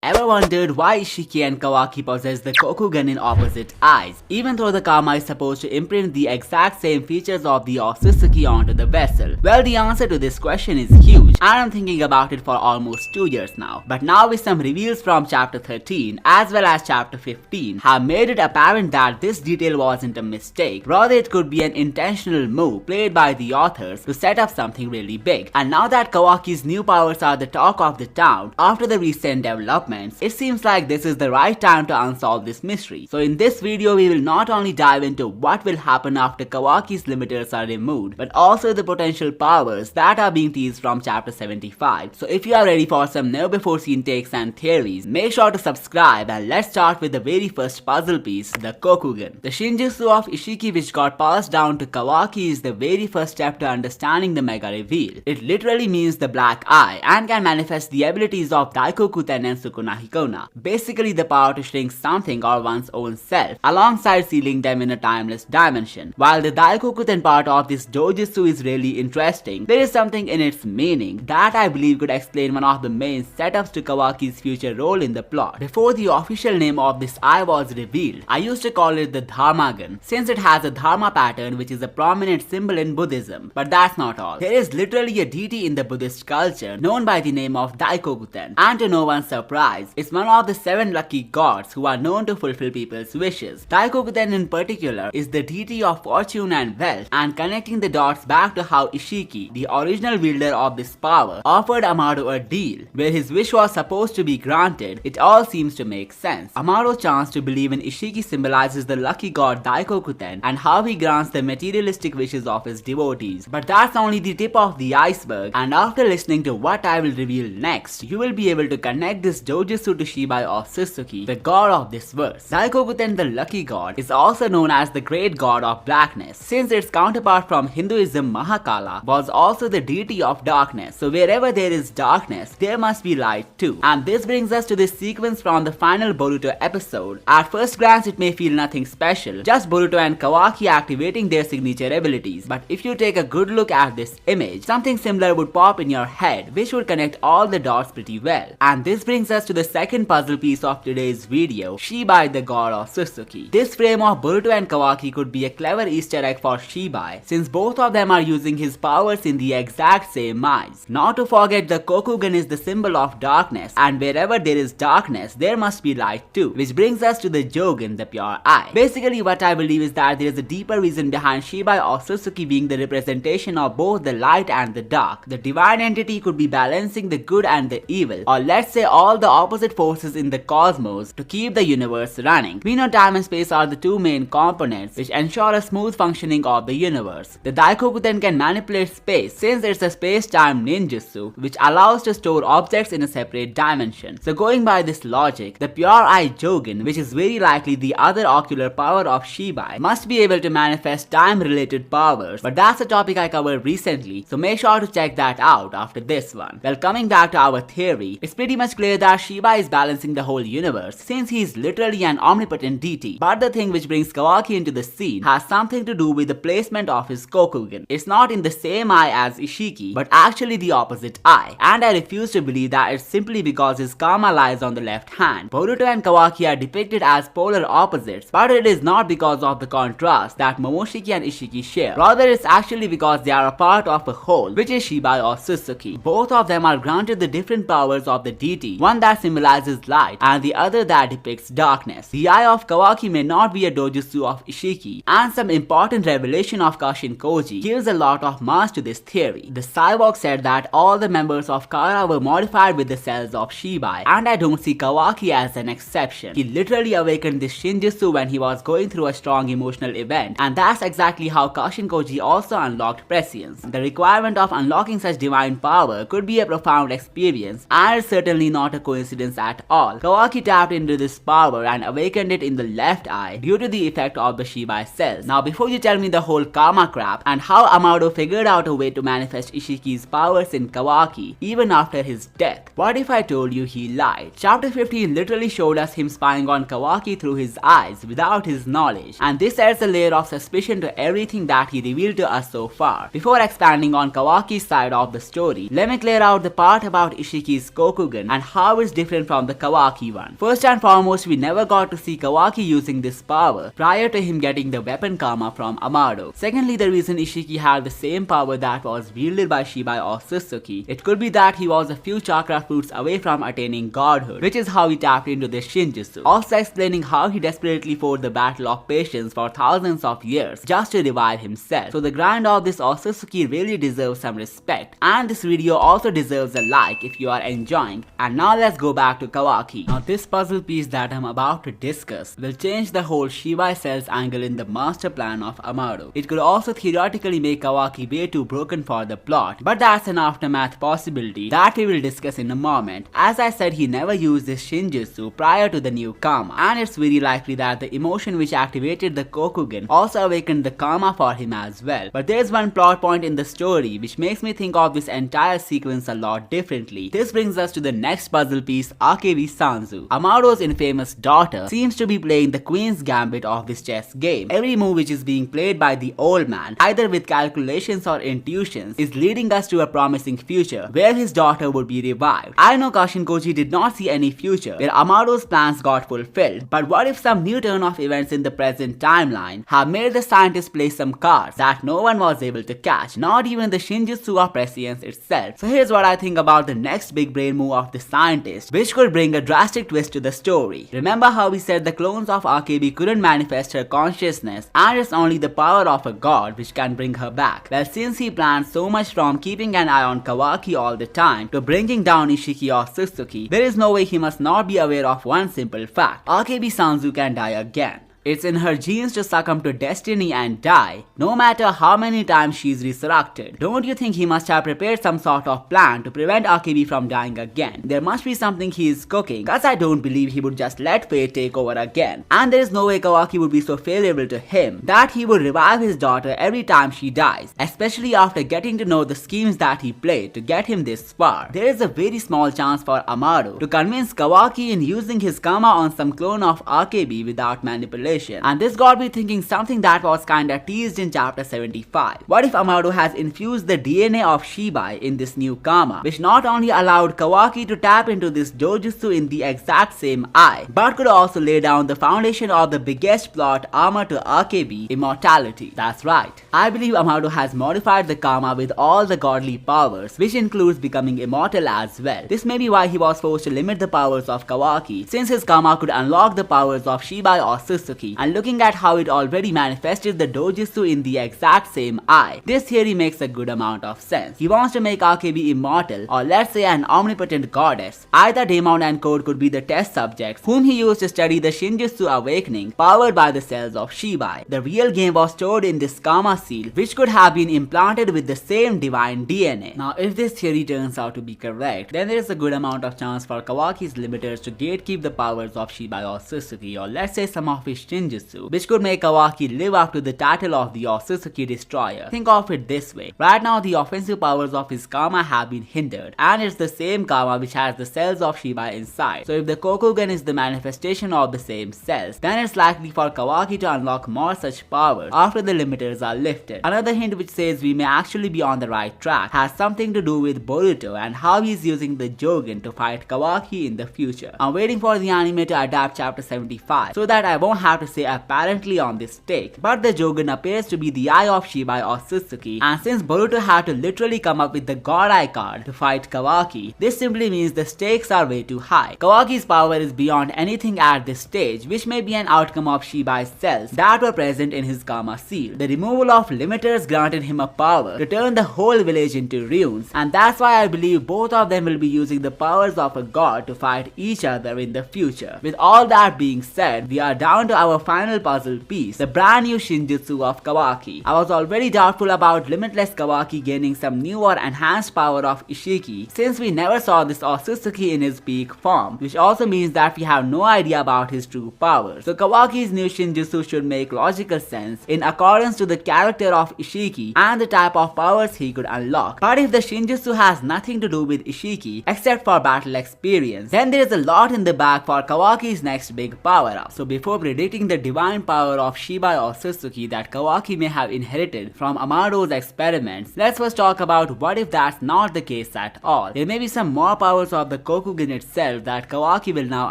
Ever wondered why Ishhiki and Kawaki possess the Kokugan in opposite eyes, even though the Kama is supposed to imprint the exact same features of the otsutsuki onto the vessel? Well, the answer to this question is huge, and I'm thinking about it for almost 2 years now. But now with some reveals from chapter 13 as well as chapter 15 have made it apparent that this detail wasn't a mistake, rather it could be an intentional move played by the authors to set up something really big. And now that Kawaki's new powers are the talk of the town after the recent developments, it seems like this is the right time to unsolve this mystery. So in this video we will not only dive into what will happen after Kawaki's limiters are removed, but also the potential powers that are being teased from chapter 75. So if you are ready for some never before seen takes and theories, make sure to subscribe, and let's start with the very first puzzle piece, the Kokugan. The Shinjutsu of Ishhiki which got passed down to Kawaki is the very first step to understanding the mega reveal. It literally means the black eye and can manifest the abilities of Daikokuten and Sukuna Hikona, basically the power to shrink something or one's own self, alongside sealing them in a timeless dimension. While the Daikokuten part of this dojutsu is really interesting, there is something in its meaning that I believe could explain one of the main setups to Kawaki's future role in the plot. Before the official name of this eye was revealed, I used to call it the Dharmagan, since it has a dharma pattern which is a prominent symbol in Buddhism. But that's not all. There is literally a deity in the Buddhist culture known by the name of Daikokuten, and to no one's surprise, it's one of the 7 lucky gods who are known to fulfill people's wishes. Daikokuten in particular is the deity of fortune and wealth, and connecting the dots back to how Ishhiki, the original wielder of this power, offered Amado a deal where his wish was supposed to be granted, it all seems to make sense. Amado's chance to believe in Ishhiki symbolizes the lucky god Daikokuten and how he grants the materialistic wishes of his devotees. But that's only the tip of the iceberg, and after listening to what I will reveal next, you will be able to connect this dojutsu to Shibai Otsutsuki, the god of this verse. Daikokuten, the lucky god, is also known as the great god of blackness, since its counterpart from Hinduism, Mahakala, was also the deity of darkness. So wherever there is darkness, there must be light too. And this brings us to this sequence from the final Boruto episode. At first glance it may feel nothing special, just Boruto and Kawaki activating their signature abilities. But if you take a good look at this image, something similar would pop in your head, which would connect all the dots pretty well. And this brings us to the second puzzle piece of today's video, Shibai, the god of Otsutsuki. This frame of Boruto and Kawaki could be a clever Easter egg for Shibai, since both of them are using his powers in the exact same eyes. Not to forget, the Kokugan is the symbol of darkness, and wherever there is darkness, there must be light too, which brings us to the Jogan, the pure eye. Basically what I believe is that there is a deeper reason behind Shibai Otsutsuki being the representation of both the light and the dark. The divine entity could be balancing the good and the evil, or let's say all the opposite forces in the cosmos to keep the universe running. We know time and space are the two main components which ensure a smooth functioning of the universe. The Daikokuten can manipulate space, since it's a space-time ninjutsu which allows to store objects in a separate dimension. So going by this logic, the pure eye Jogan, which is very likely the other ocular power of Shibai, must be able to manifest time-related powers, but that's a topic I covered recently, so make sure to check that out after this one. Well, coming back to our theory, it's pretty much clear that Shibai is balancing the whole universe, since he is literally an omnipotent deity. But the thing which brings Kawaki into the scene has something to do with the placement of his Kokugan. It's not in the same eye as Ishhiki, but actually the opposite eye, and I refuse to believe that it's simply because his karma lies on the left hand. Boruto and Kawaki are depicted as polar opposites, but it is not because of the contrast that Momoshiki and Ishhiki share. Rather, it's actually because they are a part of a whole, which is Shibai Otsutsuki. Both of them are granted the different powers of the deity, one that symbolizes light and the other that depicts darkness. The eye of Kawaki may not be a dojutsu of Ishhiki, and some important revelation of Kashin Koji gives a lot of mass to this theory. The cyborg said that all the members of Kara were modified with the cells of Shibai, and I don't see Kawaki as an exception. He literally awakened this Shinjutsu when he was going through a strong emotional event, and that's exactly how Kashin Koji also unlocked prescience. The requirement of unlocking such divine power could be a profound experience, and it's certainly not a coincidence at all. Kawaki tapped into this power and awakened it in the left eye due to the effect of the Shibai cells. Now before you tell me the whole karma crap and how Amado figured out a way to manifest Ishiki's powers in Kawaki even after his death, what if I told you he lied? Chapter 15 literally showed us him spying on Kawaki through his eyes without his knowledge, and this adds a layer of suspicion to everything that he revealed to us so far. Before expanding on Kawaki's side of the story, let me clear out the part about Ishiki's Kokugan and how it's different from the Kawaki one. First and foremost, we never got to see Kawaki using this power prior to him getting the weapon karma from Amado. Secondly, the reason Ishhiki had the same power that was wielded by Shibai Otsutsuki, it could be that he was a few chakra fruits away from attaining godhood, which is how he tapped into this Shinjutsu, also explaining how he desperately fought the battle of patience for thousands of years just to revive himself. So the grind of this Otsutsuki really deserves some respect, and this video also deserves a like if you are enjoying. And now let's go back to Kawaki. Now this puzzle piece that I'm about to discuss will change the whole Shibai Cells angle in the master plan of Amado. It could also theoretically make Kawaki way too broken for the plot, but that's an aftermath possibility that we will discuss in a moment. As I said, he never used this Shinjutsu prior to the new karma, and it's very likely that the emotion which activated the Kokugan also awakened the karma for him as well. But there's one plot point in the story which makes me think of this entire sequence a lot differently. This brings us to the next puzzle piece, Akebi Sanzu. Amado's infamous daughter seems to be playing the queen's gambit of this chess game. Every move which is being played by the old man, either with calculations or intuitions, is leading us to a promising future where his daughter would be revived. I know Kashinkoji did not see any future where Amado's plans got fulfilled, but what if some new turn of events in the present timeline have made the scientists play some cards that no one was able to catch, not even the Shinjutsu of prescience itself? So here's what I think about the next big brain move of the scientist, which could bring a drastic twist to the story. Remember how we said the clones of Akebi couldn't manifest her consciousness, and it's only the power of a god which can bring her back? Well, since he planned so much from keeping an eye on Kawaki all the time to bringing down Ishhiki or Otsutsuki, there is no way he must not be aware of one simple fact: Akebi Sanzu can die again. It's in her genes to succumb to destiny and die, no matter how many times she's resurrected. Don't you think he must have prepared some sort of plan to prevent Akebi from dying again? There must be something he is cooking, cause I don't believe he would just let fate take over again. And there is no way Kawaki would be so favorable to him that he would revive his daughter every time she dies, especially after getting to know the schemes that he played to get him this far. There is a very small chance for Amado to convince Kawaki in using his karma on some clone of Akebi without manipulation. And this got me thinking something that was kinda teased in chapter 75. What if Amado has infused the DNA of Shibai in this new karma, which not only allowed Kawaki to tap into this dojutsu in the exact same eye, but could also lay down the foundation of the biggest plot armor to Akebi, immortality? That's right. I believe Amado has modified the karma with all the godly powers, which includes becoming immortal as well. This may be why he was forced to limit the powers of Kawaki, since his karma could unlock the powers of Shibai or Otsutsuki. And looking at how it already manifested the dojutsu in the exact same eye, this theory makes a good amount of sense. He wants to make Akebi immortal, or let's say an omnipotent goddess. Either Daemon and Code could be the test subjects whom he used to study the Shinjutsu awakening powered by the cells of Shibai. The real game was stored in this karma seal, which could have been implanted with the same divine DNA. Now if this theory turns out to be correct, then there is a good amount of chance for Kawaki's limiters to gatekeep the powers of Shibai or Otsutsuki, or let's say some of his Shinjutsu, which could make Kawaki live up to the title of the Otsutsuki Destroyer. Think of it this way: right now the offensive powers of his karma have been hindered, and it's the same karma which has the cells of Shibai inside. So if the Kokugan is the manifestation of the same cells, then it's likely for Kawaki to unlock more such powers after the limiters are lifted. Another hint which says we may actually be on the right track has something to do with Boruto and how he's using the Jogan to fight Kawaki in the future. I'm waiting for the anime to adapt chapter 75 so that I won't have to say apparently on this take, but the Jogan appears to be the eye of Shibai or Otsutsuki, and since Boruto had to literally come up with the God Eye card to fight Kawaki, this simply means the stakes are way too high. Kawaki's power is beyond anything at this stage, which may be an outcome of Shibai's cells that were present in his karma seal. The removal of limiters granted him a power to turn the whole village into ruins, and that's why I believe both of them will be using the powers of a god to fight each other in the future. With all that being said, we are down to our final puzzle piece, the brand new Shinjutsu of Kawaki. I was already doubtful about Limitless Kawaki gaining some new or enhanced power of Ishhiki, since we never saw this Otsutsuki in his peak form, which also means that we have no idea about his true powers. So Kawaki's new Shinjutsu should make logical sense in accordance to the character of Ishhiki and the type of powers he could unlock. But if the Shinjutsu has nothing to do with Ishhiki except for battle experience, then there is a lot in the bag for Kawaki's next big power up. So before predicting depleting the divine power of Shibai Otsutsuki that Kawaki may have inherited from Amado's experiments. Let's first talk about what if that's not the case at all. There may be some more powers of the Kokugan itself that Kawaki will now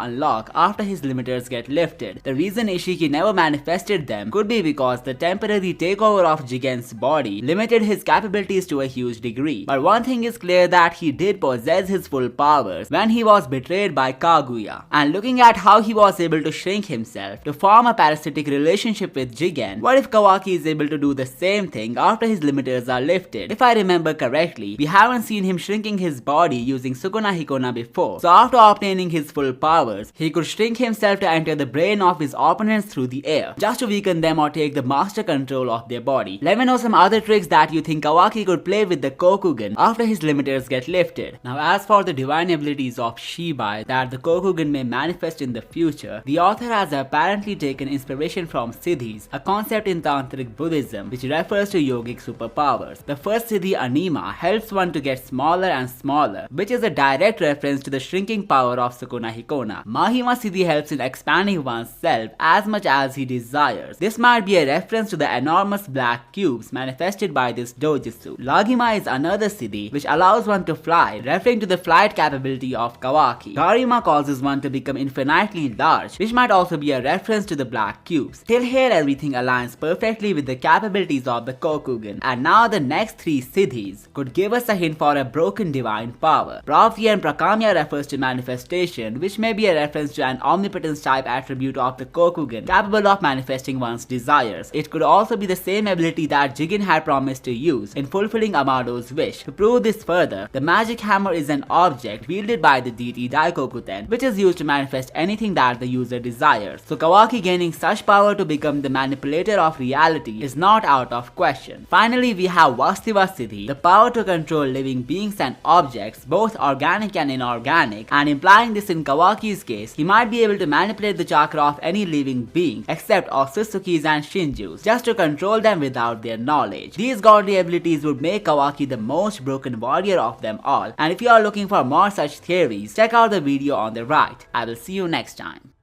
unlock after his limiters get lifted. The reason Ishhiki never manifested them could be because the temporary takeover of Jigen's body limited his capabilities to a huge degree. But one thing is clear, that he did possess his full powers when he was betrayed by Kaguya. And looking at how he was able to shrink himself to form a parasitic relationship with Jigen, what if Kawaki is able to do the same thing after his limiters are lifted? If I remember correctly, we haven't seen him shrinking his body using Sukuna Hikona before. So after obtaining his full powers, he could shrink himself to enter the brain of his opponents through the air, just to weaken them or take the master control of their body. Let me know some other tricks that you think Kawaki could play with the Kokugan after his limiters get lifted. Now as for the divine abilities of Shibai that the Kokugan may manifest in the future, the author has apparently taken inspiration from Siddhis, a concept in Tantric Buddhism which refers to yogic superpowers. The first Siddhi, Anima, helps one to get smaller and smaller, which is a direct reference to the shrinking power of Sukuna Hikona. Mahima Siddhi helps in expanding one's self as much as he desires. This might be a reference to the enormous black cubes manifested by this dojutsu. Lagima is another Siddhi which allows one to fly, referring to the flight capability of Kawaki. Garima causes one to become infinitely large, which might also be a reference to the black cubes. Till here everything aligns perfectly with the capabilities of the Kokugan, and now the next three Siddhis could give us a hint for a broken divine power. Pravya and Prakamya refers to manifestation, which may be a reference to an omnipotence type attribute of the Kokugan, capable of manifesting one's desires. It could also be the same ability that Jigen had promised to use in fulfilling Amado's wish. To prove this further, the magic hammer is an object wielded by the deity Daikokuten, which is used to manifest anything that the user desires. So Kawaki gaining such power to become the manipulator of reality is not out of question. Finally, we have Vastiva Siddhi, the power to control living beings and objects, both organic and inorganic, and implying this in Kawaki's case, he might be able to manipulate the chakra of any living being except Otsutsukis and Shinjus, just to control them without their knowledge. These godly abilities would make Kawaki the most broken warrior of them all, and if you are looking for more such theories, check out the video on the right. I will see you next time.